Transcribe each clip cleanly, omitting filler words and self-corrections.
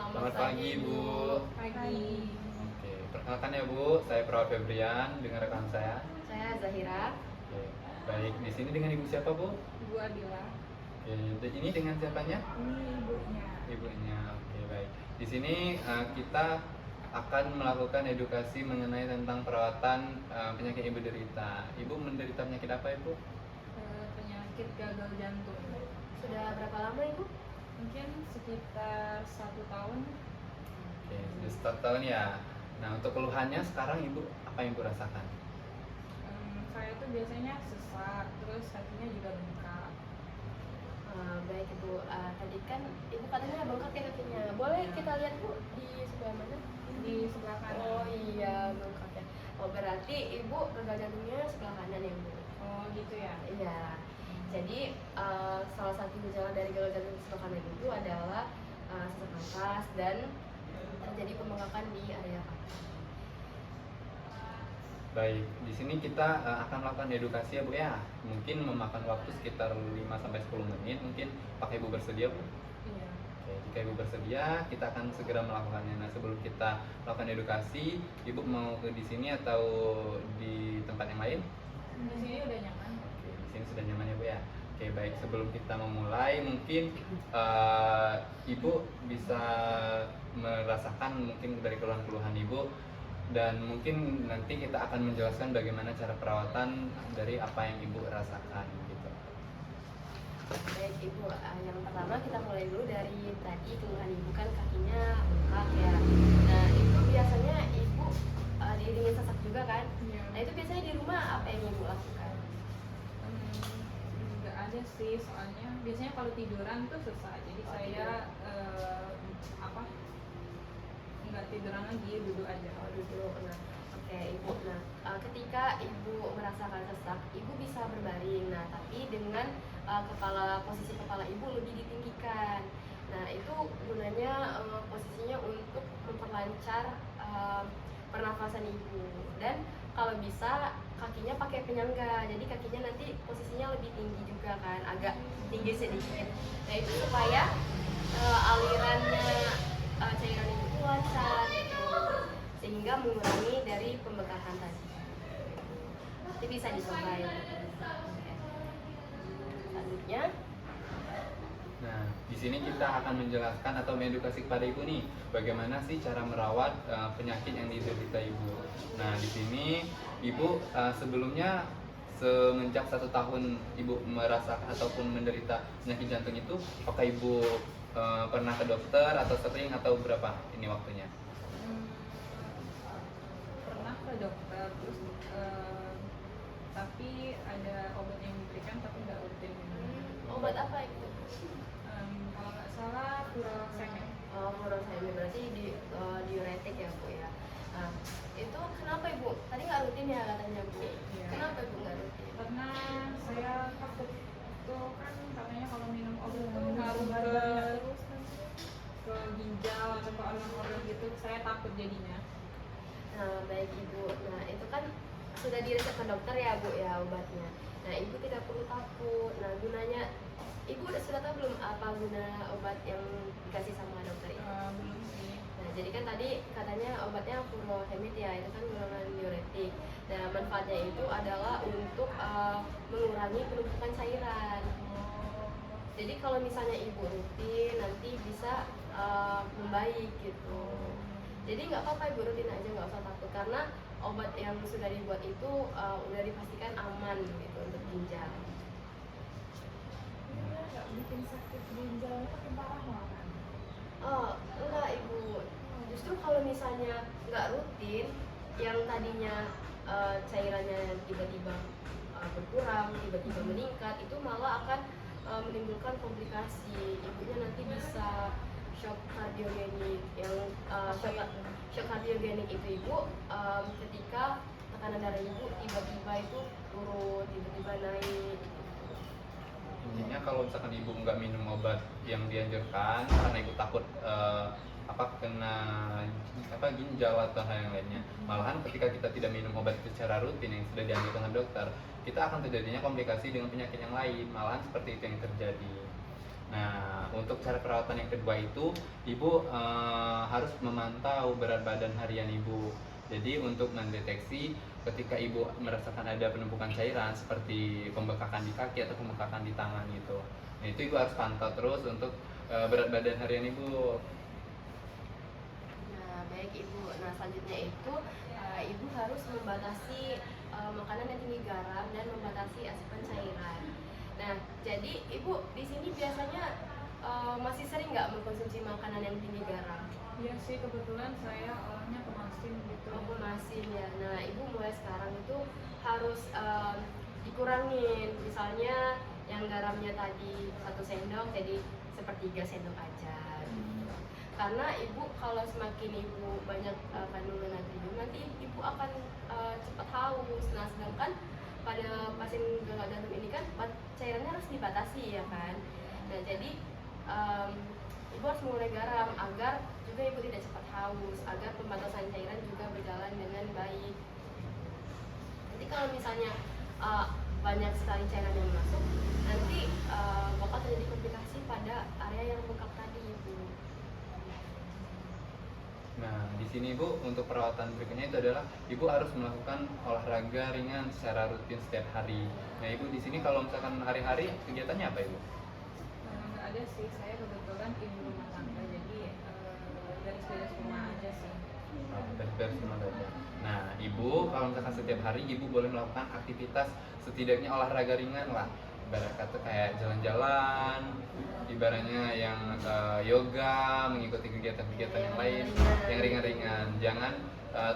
Selamat pagi, Bu. Pagi. Oke, perkenalkan ya, Bu. Saya Perawat Febrian dengan rekan saya. Saya Zahira. Oke, baik. Di sini dengan Ibu siapa, Bu? Ibu Adila. Oke, ini dengan siapanya? Ini ibunya. Ibunya. Oke, baik. Di sini kita akan melakukan edukasi mengenai tentang perawatan penyakit Ibu derita. Ibu menderita penyakit apa, Ibu? Penyakit gagal jantung. Sudah berapa lama Ibu? Mungkin sekitar 1 tahun. Oke, sudah 1 tahun ya. Nah, untuk keluhannya sekarang Ibu apa yang Ibu rasakan? Saya tuh biasanya sesak, terus kakinya juga bengkak. Baik Ibu, tadi kan Ibu katanya bengkak ya kakinya. Boleh kita lihat Bu di sebelah mana? Di sebelah kanan. Oh iya, bengkak ya. Oh berarti Ibu gagal jantungnya sebelah kanan ya Bu? Oh gitu ya. Iya. Jadi salah satu gejala dari gagal jantung sebelah kanan itu adalah sesak nafas dan terjadi pembengkakan di area kaki. Baik, di sini kita akan melakukan edukasi ya, Bu ya. Mungkin memakan waktu sekitar 5-10 menit. Mungkin pakai Ibu bersedia, Bu? Iya. Oke, jika Ibu bersedia, kita akan segera melakukannya. Nah, sebelum kita melakukan edukasi, Ibu mau di sini atau di tempat yang lain? Di sini udah nyaman. Oke, di sini sudah nyaman ya, Bu ya. Oke, baik. Sebelum kita memulai, mungkin Ibu bisa merasakan mungkin dari keluhan-keluhan Ibu, dan mungkin nanti kita akan menjelaskan bagaimana cara perawatan dari apa yang Ibu rasakan gitu. Baik Ibu, yang pertama kita mulai dulu dari tadi keluhan Ibu kan kakinya bengkak ya. Nah itu biasanya Ibu diiringi sesak juga kan? Iya. Nah itu biasanya di rumah apa yang Ibu lakukan? Nggak ada sih, soalnya biasanya kalau tiduran tuh susah. Jadi saya nggak tiduran lagi, duduk aja. Oh duduk. Nah, oke Ibu. Nah ketika Ibu merasakan sesak, Ibu bisa berbaring. Nah tapi dengan posisi kepala Ibu lebih ditinggikan. Nah itu gunanya posisinya untuk memperlancar pernafasan Ibu. Dan kalau bisa kakinya pakai penyangga. Jadi kakinya nanti posisinya lebih tinggi juga kan, agak tinggi sedikit. Nah itu supaya alirannya cairan itu lancar gitu, sehingga mengurangi dari pembengkakan tadi. Itu bisa dicoba ya. Selanjutnya, Nah, di sini kita akan menjelaskan atau mengedukasi kepada Ibu nih, bagaimana sih cara merawat penyakit yang diderita Ibu. Nah, di sini Ibu sebelumnya semenjak 1 tahun Ibu merasakan ataupun menderita penyakit jantung itu, apakah Ibu pernah ke dokter atau sering atau berapa ini waktunya? Pernah ke dokter, terus tapi ada obat yang diberikan tapi nggak rutin. obat apa itu? Kalau nggak salah furosemid. Furosemid berarti diuretik ya Bu ya. Nah, itu kenapa Ibu? Tadi nggak rutin ya katanya Bu. Iya. Kenapa Ibu nggak rutin? Karena saya takut itu kan katanya kalau minum obat itu ngaruh ke ginjal atau ke organ-organ gitu, saya takut jadinya. Nah, baik Ibu. Nah, itu kan sudah diresepkan dokter ya Bu ya obatnya. Nah, Ibu tidak perlu takut. Nah, gunanya Ibu sudah tahu belum apa guna obat yang dikasih sama dokter itu? Belum sih. Nah, jadi kan tadi katanya obatnya furosemid ya, itu kan golongan diuretik. Nah, manfaatnya itu adalah untuk mengurangi penumpukan cairan. Jadi kalau misalnya Ibu rutin nanti bisa membaik gitu. Jadi nggak apa-apa Ibu rutin aja, nggak usah takut karena obat yang sudah dibuat itu udah dipastikan aman gitu untuk ginjal. Nggak bikin sakit ginjal itu parah kan? Oh enggak Ibu, justru kalau misalnya nggak rutin, yang tadinya cairannya tiba-tiba berkurang, tiba-tiba meningkat, itu malah akan menimbulkan komplikasi. Ibunya nanti bisa shock kardiogenik. Yang shock kardiogenik itu Ibu ketika tekanan darah Ibu tiba-tiba itu turun, tiba-tiba naik. Intinya kalau misalkan Ibu nggak minum obat yang dianjurkan karena Ibu takut kena ginjal atau hal yang lainnya, malahan ketika kita tidak minum obat itu secara rutin yang sudah dianjurkan oleh dokter, kita akan terjadinya komplikasi dengan penyakit yang lain, malahan seperti itu yang terjadi. Nah, untuk cara perawatan yang kedua itu, ibu harus memantau berat badan harian ibu. Jadi untuk mendeteksi ketika ibu merasakan ada penumpukan cairan seperti pembekakan di kaki atau pembekakan di tangan gitu. Nah, itu ibu harus pantau terus untuk berat badan harian ibu. Nah, baik Ibu. Nah, selanjutnya itu Ibu harus membatasi makanan yang tinggi garam dan membatasi asupan cairan. Nah, jadi Ibu di sini biasanya masih sering nggak mengkonsumsi makanan yang tinggi garam? Iya sih, kebetulan saya orangnya pemasin gitu. Oh, masih ya. Nah, Ibu mulai sekarang itu harus dikurangin. Misalnya yang garamnya tadi 1 sendok jadi 1/3 sendok aja. Karena ibu kalau semakin ibu banyak kandungan natrium, nanti ibu akan cepat haus. Nah, sedangkan pada pasien gagal jantung ini kan cairannya harus dibatasi ya kan. Nah, jadi ibu harus mengurangi garam agar juga ibu tidak cepat haus, agar pembatasan cairan juga berjalan dengan baik. Nanti kalau misalnya banyak sekali cairan yang masuk, nanti bakal terjadi komplikasi pada area yang bengkak tadi, ibu. Nah, di sini ibu untuk perawatan berikutnya itu adalah ibu harus melakukan olahraga ringan secara rutin setiap hari. Nah, ibu di sini kalau misalkan hari-hari kegiatannya apa ibu? Nggak ada sih, saya kebetulan ibu rumah tangga, jadi beres-beres rumah aja sih. Beres-beres rumah saja. Nah, ibu kalau misalkan setiap hari ibu boleh melakukan aktivitas setidaknya olahraga ringan lah. Ibarat kata kayak jalan-jalan, ibaratnya yang yoga, mengikuti kegiatan-kegiatan yang lain yang ringan-ringan. Jangan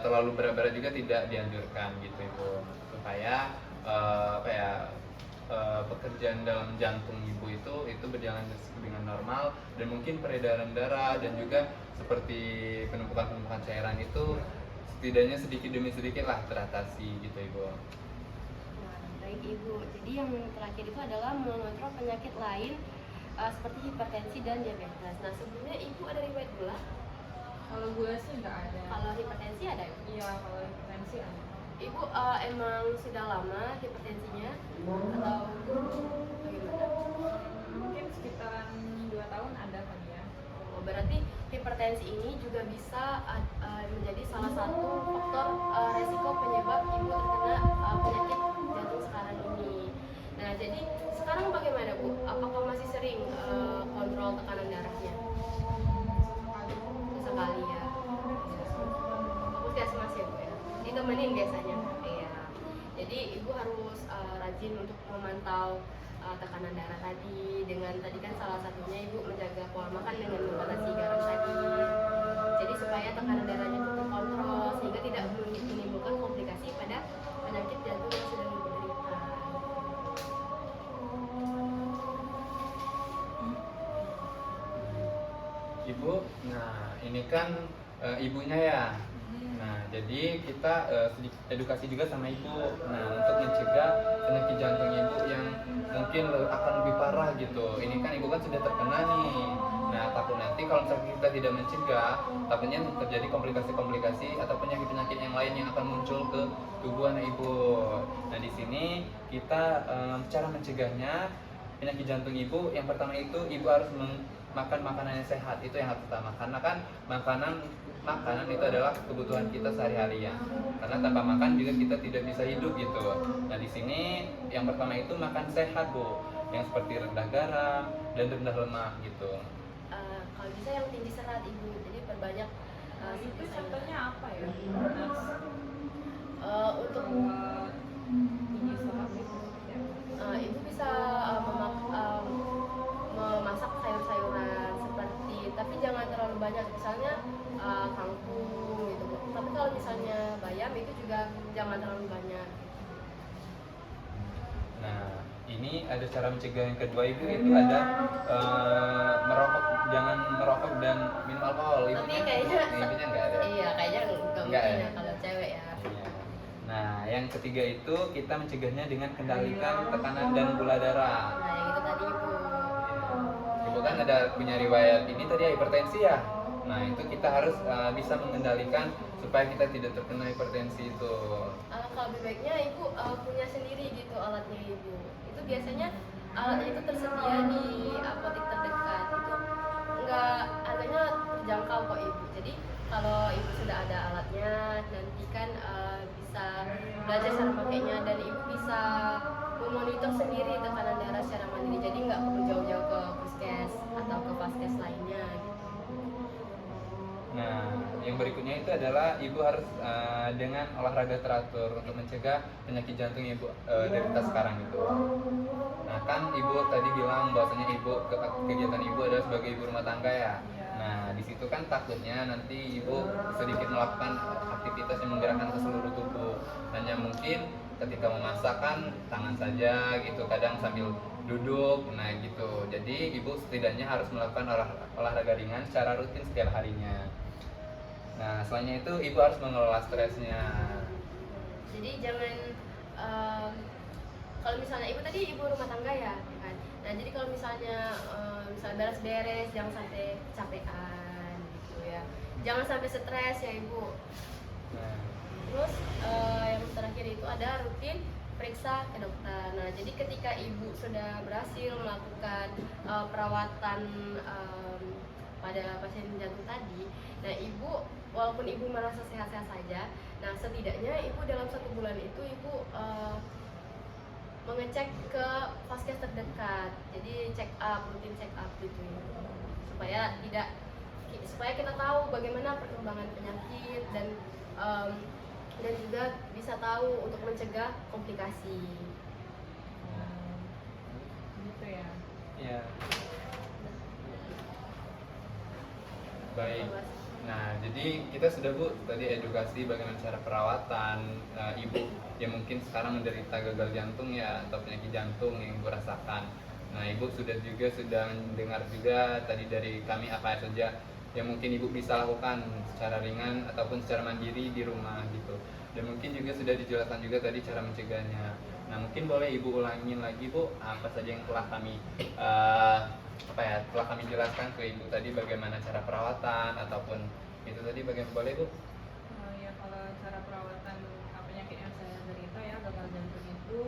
terlalu berat-berat juga tidak dianjurkan gitu ibu, supaya pekerjaan dalam jantung ibu itu berjalan dengan normal dan mungkin peredaran darah dan juga seperti penumpukan cairan itu setidaknya sedikit demi sedikit lah teratasi gitu ibu. Baik Ibu, jadi yang terakhir itu adalah mengontrol penyakit lain seperti hipertensi dan diabetes. Nah, sebelumnya Ibu ada riwayat gula? Kalau gula sih nggak ada. Kalau hipertensi ada Ibu? Iya, kalau hipertensi ada. Ibu emang sudah lama hipertensinya atau bagaimana? Mungkin sekitaran 2 tahun ada kali ya. Oh, berarti hipertensi ini juga bisa menjadi salah satu faktor resiko penyebab Ibu terkena penyakit jantung sekarang ini. Nah, jadi sekarang bagaimana Bu? Apakah masih sering kontrol tekanan darahnya? Sesekali ya. Puskesmas ya Bu ya. Ditemenin biasanya. Iya. Jadi Ibu harus rajin untuk memantau tekanan darah tadi. Dengan tadi kan salah satunya Ibu menjaga pola makan dengan membatasi garam tadi. Jadi supaya tekanan darahnya itu terkontrol sehingga tidak menimbulkan komplikasi pada penyakit jantung yang sedang Ibu derita. Ibu, nah ini kan ibunya ya. Nah, jadi kita edukasi juga sama ibu. Nah, untuk mencegah penyakit jantung ibu yang mungkin akan lebih parah gitu. Ini kan ibu kan sudah terkena nih. Nah, takut nanti kalau misalnya kita tidak mencegah, takutnya terjadi komplikasi-komplikasi atau penyakit-penyakit yang lain yang akan muncul ke tubuh anak ibu. Nah, di sini kita cara mencegahnya penyakit jantung ibu, yang pertama itu ibu harus makan makanan yang sehat, itu yang harus utama. Karena kan makanan itu adalah kebutuhan kita sehari-hari ya. Karena tanpa makan juga kita tidak bisa hidup gitu. Nah, di sini yang pertama itu makan sehat Bu, yang seperti rendah garam dan rendah lemak gitu. Kalau bisa yang tinggi serat Ibu, jadi perbanyak Itu contohnya apa ya? untuk Tinggi serat itu seperti apa? Ibu bisa memasak sayur-sayuran seperti, tapi jangan terlalu banyak, misalnya kangkung gitu. Tapi kalau misalnya bayam itu juga jangan terlalu banyak. Nah, ini ada cara mencegah yang kedua ibu, itu ada merokok, jangan merokok dan minum alkohol. Tapi kayaknya ibunya nggak ada. Iya, kayaknya nggak Nggak mungkin ya? ya kalau cewek ya. Iya. Nah, yang ketiga itu kita mencegahnya dengan kendalikan tekanan dan gula darah. Nah, yang itu tadi Ibu. Ibu kan ada punya riwayat ini tadi ya, hipertensi ya. Nah, itu kita harus bisa mengendalikan supaya kita tidak terkena hipertensi itu. Kalau lebih baiknya Ibu punya sendiri gitu alatnya Ibu. Itu biasanya alatnya itu tersedia di apotek terdekat, itu nggak harganya terjangkau kok ibu. Jadi kalau ibu sudah ada alatnya, nanti kan bisa belajar cara pakainya dan ibu bisa memonitor sendiri tekanan darah secara mandiri. Jadi nggak perlu jauh-jauh ke puskes atau ke vaskes lainnya gitu. Nah, yang berikutnya itu adalah ibu harus dengan olahraga teratur untuk mencegah penyakit jantung yang ibu derita sekarang itu. Nah, kan ibu tadi bilang bahwasanya kegiatan ibu adalah sebagai ibu rumah tangga ya. Nah, di situ kan takutnya nanti ibu sedikit melakukan aktivitas yang menggerakkan ke seluruh tubuh. Hanya mungkin ketika memasak kan tangan saja gitu, kadang sambil duduk, nah gitu. Jadi ibu setidaknya harus melakukan olahraga ringan secara rutin setiap harinya. Nah, selainnya itu ibu harus mengelola stresnya. Jadi jangan kalau misalnya ibu tadi ibu rumah tangga ya kan. Nah jadi kalau misalnya misalnya beres-beres jangan sampai kecapean gitu ya. Jangan sampai stres ya ibu. Nah, Terus yang terakhir itu ada rutin periksa ke dokter. Nah jadi ketika ibu sudah berhasil melakukan perawatan pada pasien jantung tadi, nah ibu walaupun ibu merasa sehat-sehat saja, nah setidaknya ibu dalam 1 bulan itu ibu mengecek ke vaskes terdekat. Jadi rutin check up gitu ya. Supaya kita tahu bagaimana perkembangan penyakit dan juga bisa tahu untuk mencegah komplikasi. Gitu ya. ya. Baik. Nah, jadi kita sudah Bu tadi edukasi bagaimana cara perawatan ibu yang mungkin sekarang menderita gagal jantung ya atau penyakit jantung yang ibu rasakan. Nah, ibu sudah mendengar juga tadi dari kami apa saja yang mungkin ibu bisa lakukan secara ringan ataupun secara mandiri di rumah gitu. Dan mungkin juga sudah dijelaskan juga tadi cara mencegahnya. Nah, mungkin boleh ibu ulangin lagi Bu apa saja yang telah kami telah kami jelaskan ke ibu tadi bagaimana cara perawatan ataupun itu tadi bagaimana boleh Bu? Ya kalau cara perawatan penyakit yang saya derita ya gagal jantung itu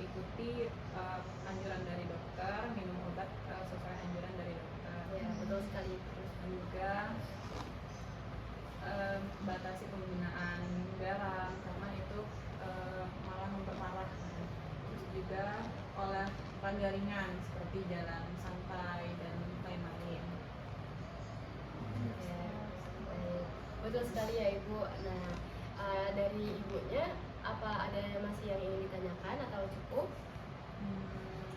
ikuti anjuran dari dokter, minum obat sesuai anjuran dari dokter. Ya betul sekali. Juga batasi penggunaan garam karena itu malah memperparah. Terus juga olahraga ringan seperti jalan santai dan lain-lain. Ya, baik. Betul sekali ya ibu. Nah dari ibunya apa ada masih yang ingin ditanyakan atau cukup?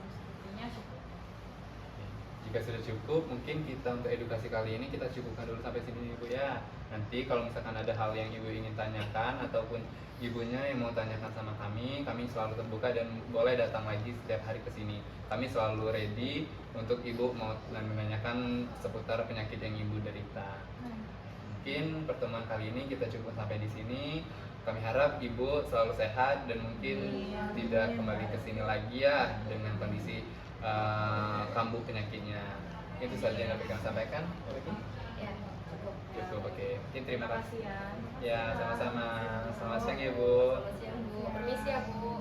Sepertinya cukup. Jika sudah cukup, mungkin kita untuk edukasi kali ini kita cukupkan dulu sampai sini Ibu ya. Nanti kalau misalkan ada hal yang Ibu ingin tanyakan ataupun ibunya yang mau tanyakan sama kami selalu terbuka dan boleh datang lagi setiap hari ke sini. Kami selalu ready untuk Ibu mau menanyakan seputar penyakit yang Ibu derita. Mungkin pertemuan kali ini kita cukup sampai di sini. Kami harap Ibu selalu sehat dan mungkin tidak kembali ke sini lagi ya dengan kondisi kambuh penyakitnya. Itu saja yang dapat kami sampaikan. Ya cukup. Cukup, oke. Mungkin terima kasih. ya. Ya, sama-sama. Selamat siang ya Bu. Selamat siang bu. Permisi ya bu.